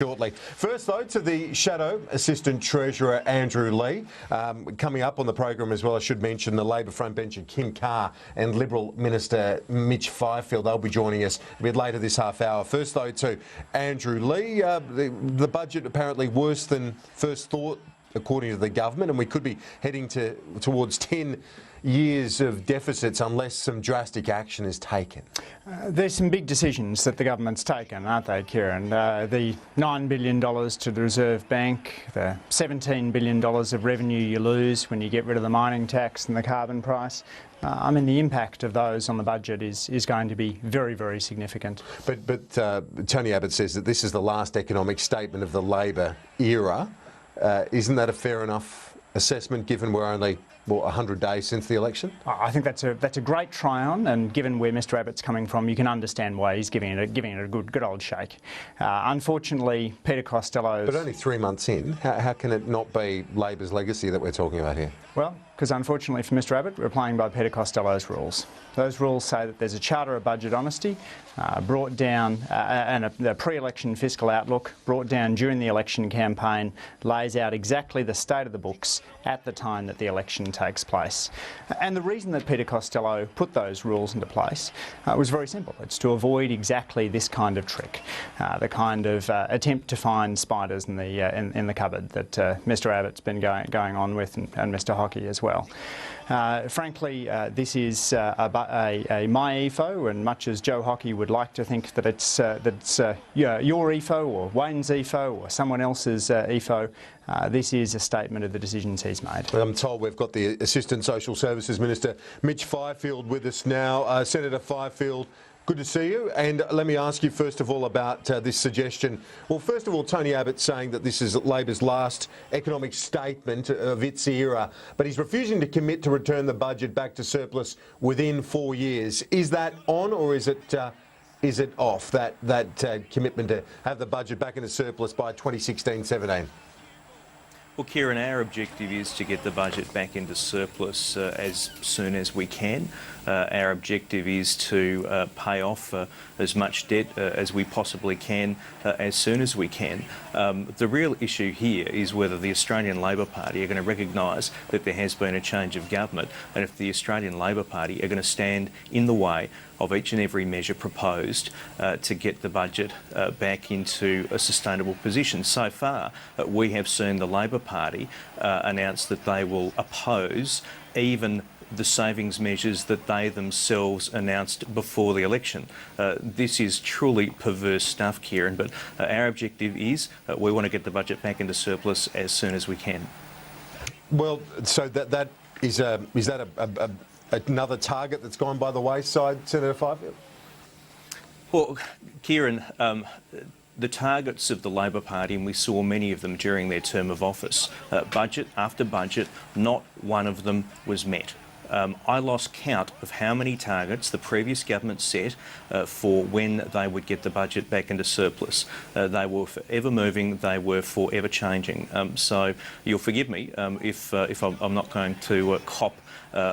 Shortly. First, though, to the Shadow Assistant Treasurer, Andrew Leigh. Coming up on the program as well, I should mention the Labor frontbencher, Kim Carr, and Liberal Minister Mitch Fifield. They'll be joining us a bit later this half hour. First, though, to Andrew Leigh. The budget apparently worse than first thought, according to the government, and we could be heading towards 10 years of deficits unless some drastic action is taken. There's some big decisions that the government's taken, aren't they, Kieran? The $9 billion to the Reserve Bank, the $17 billion of revenue you lose when you get rid of the mining tax and the carbon price. I mean, the impact of those on the budget is going to be very, very significant. But Tony Abbott says that this is the last economic statement of the Labor era. Isn't that a fair enough assessment, given we're only 100 days since the election? I think that's a great try-on, and given where Mr Abbott's coming from, you can understand why he's giving it a good old shake. Unfortunately, Peter Costello's... But only 3 months in, how can it not be Labor's legacy that we're talking about here? Well, because unfortunately for Mr Abbott, we're playing by Peter Costello's rules. Those rules say that there's a charter of budget honesty brought down, and a pre-election fiscal outlook brought down during the election campaign, lays out exactly the state of the books at the time that the election takes place. And the reason that Peter Costello put those rules into place was very simple. It's to avoid exactly this kind of trick, the kind of attempt to find spiders in the cupboard that Mr Abbott's been going on with, and Mr Hockey as well. Frankly, this is a my-EFO, and much as Joe Hockey would like to think that it's your EFO or Wayne's EFO or someone else's EFO, this is a statement of the decisions he's made. I'm told we've got the Assistant Social Services Minister, Mitch Fifield, with us now. Senator Fifield, good to see you. And let me ask you first of all about this suggestion. Well, first of all, Tony Abbott saying that this is Labor's last economic statement of its era, but he's refusing to commit to return the budget back to surplus within 4 years. Is that on, or is it off, that commitment to have the budget back into surplus by 2016-17? Well, Kieran, our objective is to get the budget back into surplus as soon as we can. Our objective is to pay off as much debt as we possibly can as soon as we can. The real issue here is whether the Australian Labor Party are going to recognise that there has been a change of government, and if the Australian Labor Party are going to stand in the way of each and every measure proposed to get the budget back into a sustainable position. So far, we have seen the Labor Party announce that they will oppose even the savings measures that they themselves announced before the election. This is truly perverse stuff, Kieran, but our objective is we want to get the budget back into surplus as soon as we can. Well, so that is that another target that's gone by the wayside, Senator Fifield? Well, Kieran, the targets of the Labor Party, and we saw many of them during their term of office, budget after budget, not one of them was met. I lost count of how many targets the previous government set for when they would get the budget back into surplus. They were forever moving, they were forever changing. So you'll forgive me if I'm not going to cop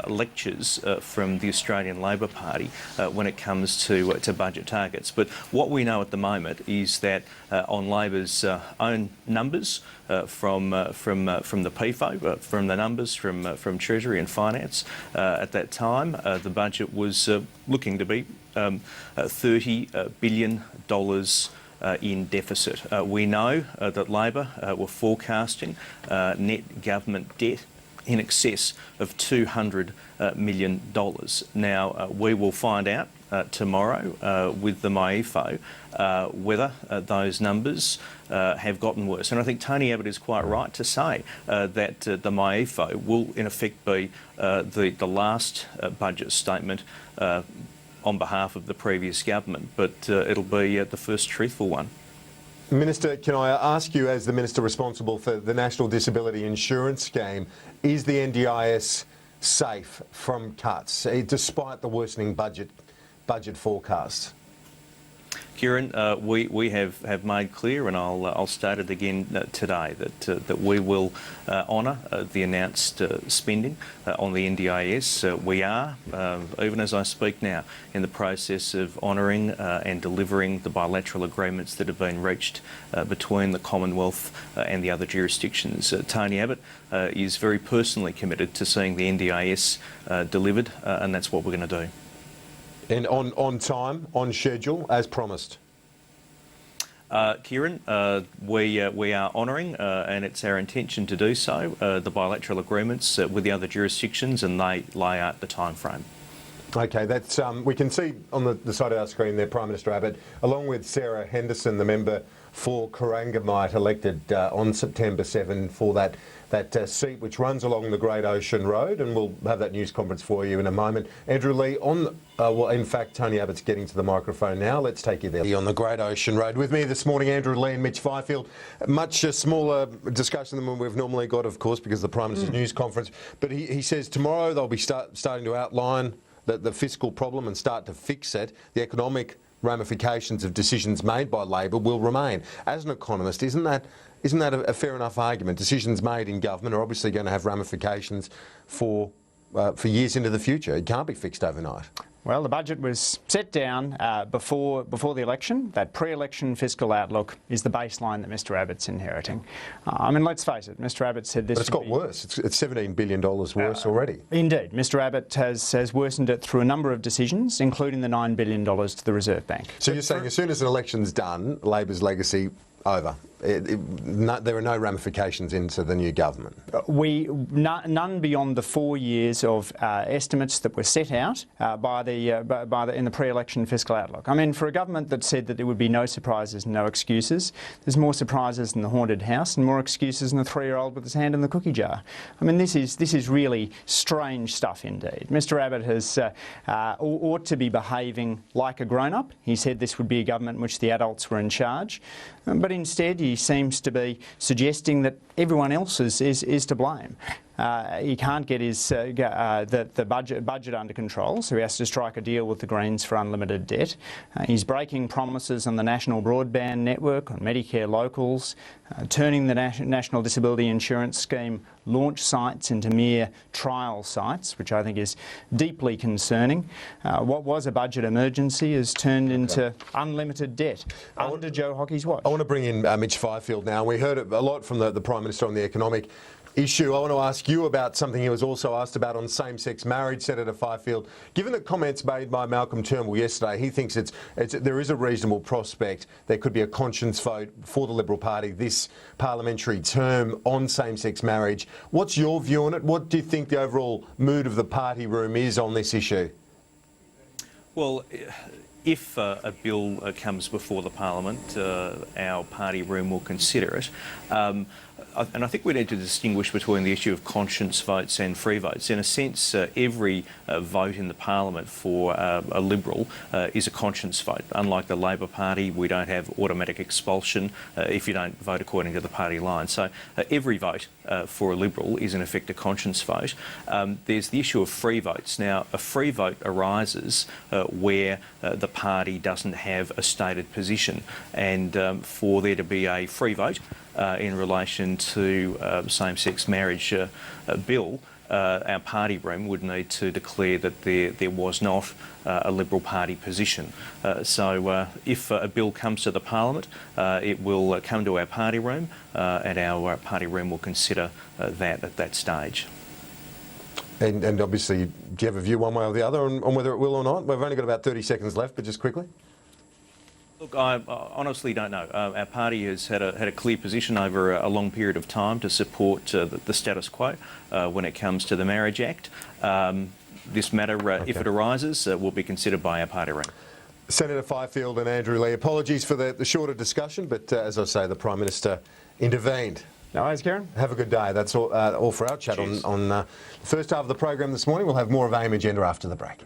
lectures from the Australian Labor Party when it comes to budget targets. But what we know at the moment is that on Labor's own numbers from the PFO, from the numbers from Treasury and Finance, at that time the budget was looking to be $30 billion in deficit. We know that Labor were forecasting net government debt in excess of $200 million. Now, we will find out tomorrow with the my-EFO whether those numbers have gotten worse. And I think Tony Abbott is quite right to say that the my-EFO will in effect be the last budget statement on behalf of the previous government, but it'll be the first truthful one. Minister, can I ask you, as the Minister responsible for the National Disability Insurance Scheme, is the NDIS safe from cuts, despite the worsening budget forecasts? Kieran, we have made clear, and I'll state it again today, that we will honour the announced spending on the NDIS. We are, even as I speak now, in the process of honouring and delivering the bilateral agreements that have been reached between the Commonwealth and the other jurisdictions. Tony Abbott is very personally committed to seeing the NDIS delivered, and that's what we're going to do. And on time, on schedule, as promised? Kieran, we are honouring, and it's our intention to do so, the bilateral agreements with the other jurisdictions, and they lay out the time frame. Okay, that's we can see on the side of our screen there, Prime Minister Abbott, along with Sarah Henderson, the member for Corangamite, elected on September 7 for that seat which runs along the Great Ocean Road, and we'll have that news conference for you in a moment. Andrew Leigh, well, in fact, Tony Abbott's getting to the microphone now. Let's take you there. On the Great Ocean Road. With me this morning, Andrew Leigh and Mitch Fifield. Much smaller discussion than we've normally got, of course, because of the Prime Minister's news conference. But he says tomorrow they'll be starting to outline the fiscal problem and start to fix it. The economic ramifications of decisions made by Labor will remain. As an economist, isn't that a fair enough argument? Decisions made in government are obviously going to have ramifications for years into the future. It can't be fixed overnight. Well, the budget was set down before the election. That pre-election fiscal outlook is the baseline that Mr Abbott's inheriting. I mean, let's face it, Mr Abbott said this. But it's got worse. It's $17 billion worse already. Indeed. Mr Abbott has worsened it through a number of decisions, including the $9 billion to the Reserve Bank. So you're saying as soon as an election's done, Labor's legacy over? There are no ramifications into the new government? None beyond the 4 years of estimates that were set out in the pre-election fiscal outlook. I mean, for a government that said that there would be no surprises and no excuses, there's more surprises in the haunted house and more excuses than the 3-year-old with his hand in the cookie jar. I mean, this is really strange stuff indeed. Mr Abbott has ought to be behaving like a grown-up. He said this would be a government in which the adults were in charge, but instead he seems to be suggesting that everyone else is to blame. He can't get his the budget under control, so he has to strike a deal with the Greens for unlimited debt. He's breaking promises on the National Broadband Network, on Medicare locals, turning the National Disability Insurance Scheme launch sites into mere trial sites, which I think is deeply concerning. What was a budget emergency has turned into unlimited debt under Joe Hockey's watch. I want to bring in Mitch Fifield now. We heard a lot from the Prime Minister on the economic issue. I want to ask you about something he was also asked about on same-sex marriage, Senator Fifield. Given the comments made by Malcolm Turnbull yesterday, he thinks there is a reasonable prospect there could be a conscience vote for the Liberal Party this parliamentary term on same-sex marriage. What's your view on it? What do you think the overall mood of the party room is on this issue? Well, if a bill comes before the Parliament, our party room will consider it. And I think we need to distinguish between the issue of conscience votes and free votes. In a sense, every vote in the Parliament for a Liberal is a conscience vote. Unlike the Labor Party, we don't have automatic expulsion if you don't vote according to the party line. So every vote for a Liberal is in effect a conscience vote. There's the issue of free votes. Now, a free vote arises where the party doesn't have a stated position, and for there to be a free vote in relation to same-sex marriage bill, our party room would need to declare that there was not a Liberal Party position. So if a bill comes to the Parliament, it will come to our party room, and our party room will consider that at that stage. And obviously, do you have a view one way or the other on whether it will or not? We've only got about 30 seconds left, but just quickly. Look, I honestly don't know. Our party has had a clear position over a long period of time to support the status quo when it comes to the Marriage Act. This matter, if it arises, will be considered by our party room. Senator Fifield and Andrew Leigh, apologies for the shorter discussion, but as I say, the Prime Minister intervened. No worries, Kieran. Have a good day. That's all for our chat on the first half of the program this morning. We'll have more of AIM Agenda after the break.